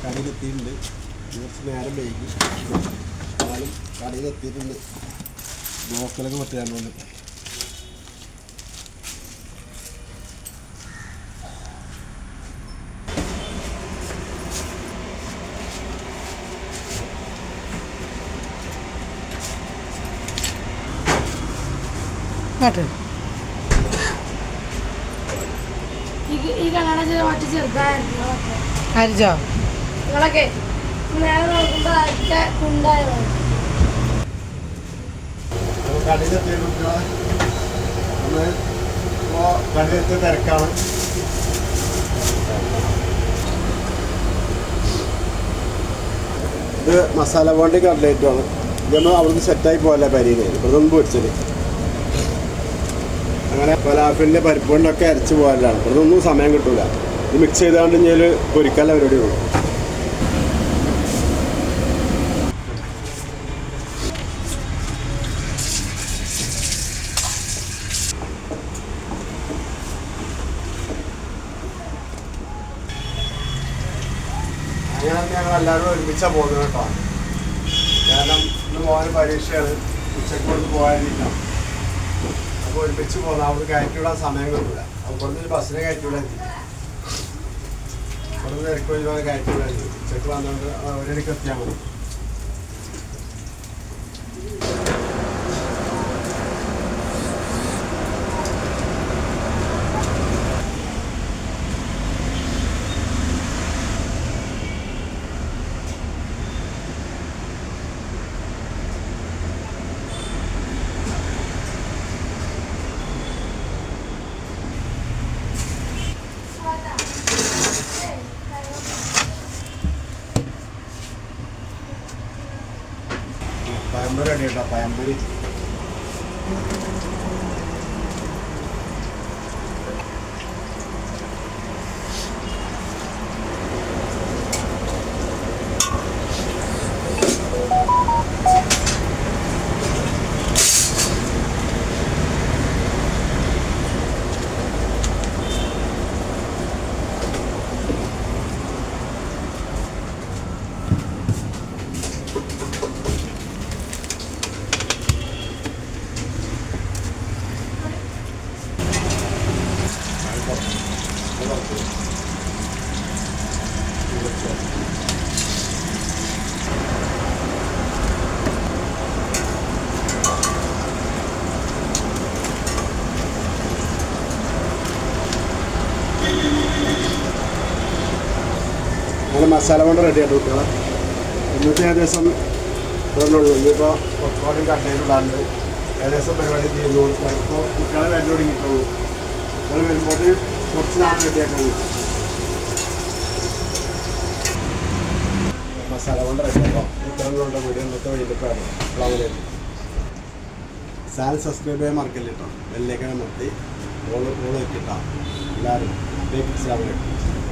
കടയിലെത്തിയിട്ടുണ്ട്. കുറച്ച് നേരം വൈകി എന്നാലും കടയിലെത്തിയിട്ടുണ്ട്. ബ്ലോക്കിലൊക്കെ പറ്റിയാണ്ട് വന്നിട്ട് ഈ കല്യാണ മറ്റു ചെറുതായിരുന്നു അരിച്ചോ നിങ്ങളൊക്കെ നേരെ നോക്കുമ്പോ അതൊക്കെ ഉണ്ടായോ കടയിലത്തെ തിരക്കാണ്. ഇത് മസാല ബോണ്ടി കട്ട്ലേറ്റുമാണ്. ഇതൊന്നും അവിടുന്ന് സെറ്റായി പോകല്ല പരിയിൽ ഇവിടുന്ന് പൊരിച്ചത്. അങ്ങനെ ഫലാഫിലിൻ്റെ പരിപ്പ് കൊണ്ടൊക്കെ അരച്ച് പോകലാണ്. ഇവിടുന്നൊന്നും സമയം കിട്ടൂല. ഇത് മിക്സ് ചെയ്താണ്ട് ഞാൻ പൊരിക്കാനുള്ള പരിപാടി ഉള്ളൂ. അങ്ങനെ ഞങ്ങൾ എല്ലാവരും ഒരുമിച്ചാണ് പോകുന്നത് കേട്ടോ. കാരണം ഇന്ന് പോകാൻ പരീക്ഷയാണ്. ഉച്ചയ്ക്ക് കൊണ്ട് പോകാനില്ല. അപ്പോൾ ഒരുമിച്ച് പോകുന്നത് അവിടെ കയറ്റി വിടാൻ സമയം കിട്ടില്ല. അപ്പോൾ ഇവിടുന്ന് ബസ്സിനെ കയറ്റി വിടാൻ ഇവിടുന്ന് തിരക്ക് ഒരുപാട് കയറ്റി വിടാൻ ഉച്ചയ്ക്ക് വന്നുകൊണ്ട് ഒരിടയ്ക്ക് എത്തിയാൽ മതി. പയമ്പരി അടി കേട്ടോ. പയമ്പരി അങ്ങനെ മസാല കൊണ്ട് റെഡി ആയിട്ട് കുട്ടികളെ. ഇന്നത്തെ ഏകദേശം ഇതൊന്നുള്ളൂ. ഇനിയിപ്പോൾ പൊക്കോടും കട്ടയിലുണ്ടാണ്ട് ഏകദേശം പരിപാടി ചെയ്യുന്നു. ഇപ്പോൾ കുട്ടികളെ വരൽ തുടങ്ങിയിട്ടുള്ളൂ. കുട്ടികൾ വരുമ്പോൾ കുറച്ച് നാൾ റെഡിയാക്കാൻ മസാല കൊണ്ട് റെഡിയാക്കാം. കുട്ടികളുടെ വീഡിയോ ഇന്നത്തെ വഴിയിലേക്കാണ്. ചാനൽ സബ്സ്ക്രൈബ് ചെയ്യാൻ മറക്കല്ല കേട്ടോ. ബെല്ലിലേക്കാണ് നിർത്തി ഓള് വെക്കിട്ടാം എല്ലാവരും.